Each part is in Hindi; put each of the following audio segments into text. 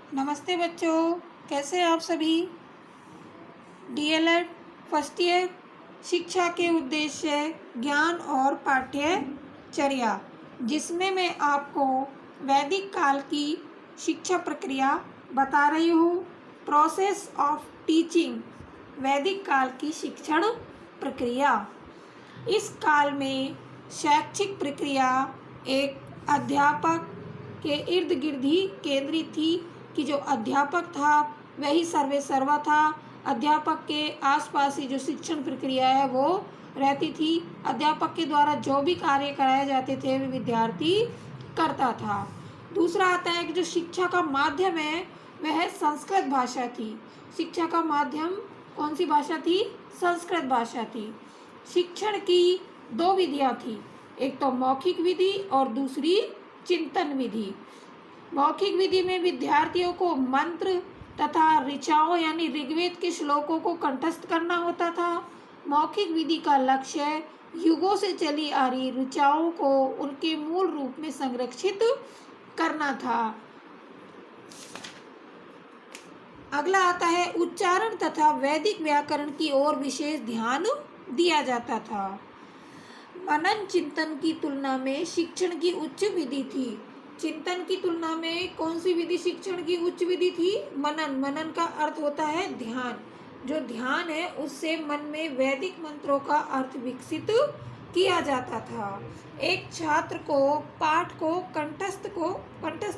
नमस्ते बच्चों, कैसे हैं आप सभी। डीएलएड फर्स्ट ईयर शिक्षा के उद्देश्य ज्ञान और पाठ्यचर्या, जिसमें मैं आपको वैदिक काल की शिक्षा प्रक्रिया बता रही हूँ। प्रोसेस ऑफ टीचिंग, वैदिक काल की शिक्षण प्रक्रिया। इस काल में शैक्षिक प्रक्रिया एक अध्यापक के इर्द गिर्द ही केंद्रित थी कि जो अध्यापक था वही सर्वे सर्वा था। अध्यापक के आसपास ही जो शिक्षण प्रक्रिया है वो रहती थी। अध्यापक के द्वारा जो भी कार्य कराए जाते थे वे विद्यार्थी करता था। दूसरा आता है कि जो शिक्षा का माध्यम है वह संस्कृत भाषा थी। शिक्षा का माध्यम कौन सी भाषा थी? संस्कृत भाषा थी। शिक्षण की दो विधियां थी, एक तो मौखिक विधि और दूसरी चिंतन विधि। मौखिक विधि में विद्यार्थियों को मंत्र तथा ऋचाओं यानी ऋग्वेद के श्लोकों को कंठस्थ करना होता था। मौखिक विधि का लक्ष्य युगों से चली आ रही ऋचाओं को उनके मूल रूप में संरक्षित करना था। अगला आता है उच्चारण तथा वैदिक व्याकरण की ओर विशेष ध्यान दिया जाता था। मनन चिंतन की तुलना में शिक्षण की उच्च विधि थी। चिंतन की तुलना में कौन सी विधि शिक्षण की उच्च विधि थी? मनन। मनन का अर्थ होता है ध्यान। जो ध्यान है उससे मन में वैदिक मंत्रों का अर्थ विकसित किया जाता था। एक छात्र को पाठ को कंठस्थ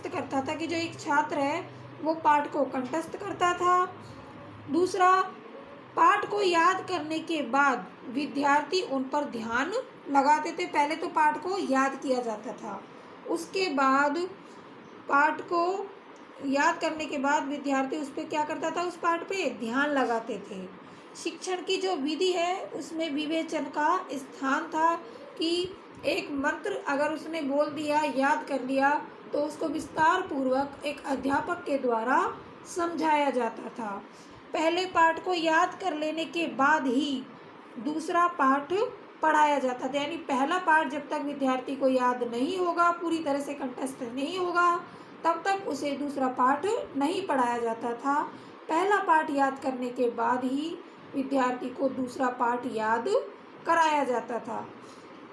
करता था कि जो एक छात्र है वो पाठ को कंठस्थ करता था। दूसरा, पाठ को याद करने के बाद विद्यार्थी उन पर ध्यान लगाते थे। पहले तो पाठ को याद किया जाता था, उसके बाद पाठ को याद करने के बाद विद्यार्थी उस पर क्या करता था? उस पाठ पे ध्यान लगाते थे। शिक्षण की जो विधि है उसमें विवेचन का स्थान था कि एक मंत्र अगर उसने बोल दिया, याद कर लिया, तो उसको विस्तार पूर्वक एक अध्यापक के द्वारा समझाया जाता था। पहले पाठ को याद कर लेने के बाद ही दूसरा पाठ पढ़ाया जाता था। यानी पहला पाठ जब तक विद्यार्थी को याद नहीं होगा, पूरी तरह से कंठस्थ नहीं होगा, तब तक उसे दूसरा पाठ नहीं पढ़ाया जाता था। पहला पाठ याद करने के बाद ही विद्यार्थी को दूसरा पाठ याद कराया जाता था।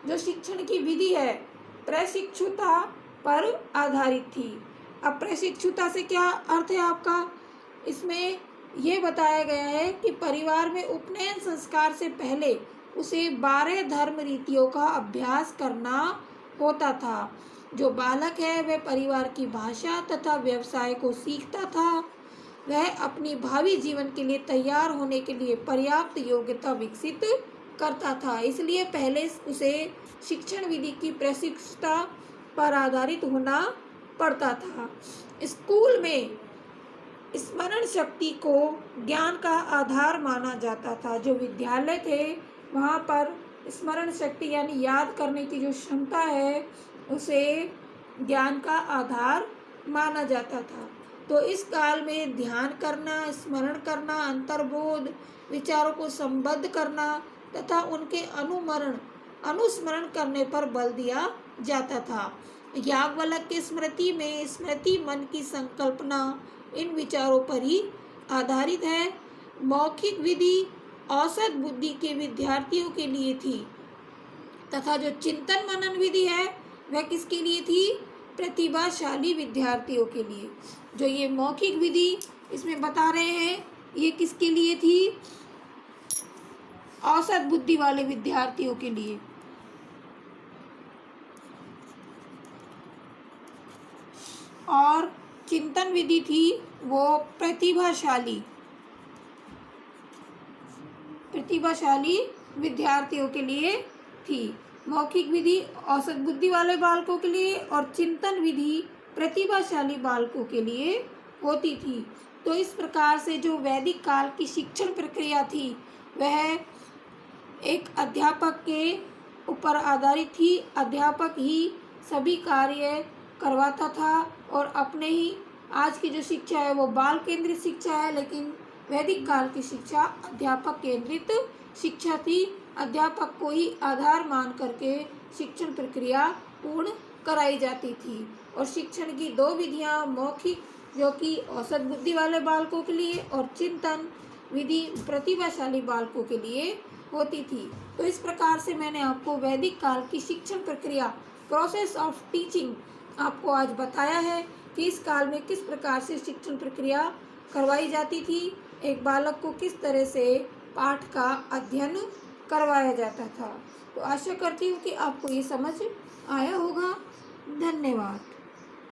जो शिक्षण की विधि है प्रशिक्षुता पर आधारित थी। अब प्रशिक्षुता से क्या अर्थ है आपका? इसमें ये बताया गया है कि परिवार में उपनयन संस्कार से पहले उसे 12 धर्म रीतियों का अभ्यास करना होता था। जो बालक है वह परिवार की भाषा तथा व्यवसाय को सीखता था। वह अपनी भावी जीवन के लिए तैयार होने के लिए पर्याप्त योग्यता विकसित करता था। इसलिए पहले उसे शिक्षण विधि की प्रशिक्षुता पर आधारित होना पड़ता था। स्कूल में स्मरण शक्ति को ज्ञान का आधार माना जाता था। जो विद्यालय थे वहाँ पर स्मरण शक्ति यानी याद करने की जो क्षमता है उसे ज्ञान का आधार माना जाता था। तो इस काल में ध्यान करना, स्मरण करना, अंतर्बोध, विचारों को संबद्ध करना तथा उनके अनुस्मरण करने पर बल दिया जाता था। याज्ञवल्क्य के स्मृति में स्मृति मन की संकल्पना इन विचारों पर ही आधारित है। मौखिक विधि औसत बुद्धि के विद्यार्थियों के लिए थी तथा जो चिंतन मनन विधि है वह किसके लिए थी? प्रतिभाशाली विद्यार्थियों के लिए। जो ये मौखिक विधि इसमें बता रहे हैं ये किसके लिए थी? औसत बुद्धि वाले विद्यार्थियों के लिए। और चिंतन विधि थी वो प्रतिभाशाली विद्यार्थियों के लिए थी। मौखिक विधि औसत बुद्धि वाले बालकों के लिए और चिंतन विधि प्रतिभाशाली बालकों के लिए होती थी। तो इस प्रकार से जो वैदिक काल की शिक्षण प्रक्रिया थी वह एक अध्यापक के ऊपर आधारित थी। अध्यापक ही सभी कार्य करवाता था और अपने ही आज की जो शिक्षा है वो बाल केंद्रित शिक्षा है, लेकिन वैदिक काल की शिक्षा अध्यापक केंद्रित शिक्षा थी। अध्यापक को ही आधार मान करके शिक्षण प्रक्रिया पूर्ण कराई जाती थी। और शिक्षण की दो विधियां मौखिक जो कि औसत बुद्धि वाले बालकों के लिए और चिंतन विधि प्रतिभाशाली बालकों के लिए होती थी। तो इस प्रकार से मैंने आपको वैदिक काल की शिक्षण प्रक्रिया, प्रोसेस ऑफ टीचिंग, आपको आज बताया है कि इस काल में किस प्रकार से शिक्षण प्रक्रिया करवाई जाती थी, एक बालक को किस तरह से पाठ का अध्ययन करवाया जाता था। तो आशा करती हूँ कि आपको ये समझ आया होगा। धन्यवाद।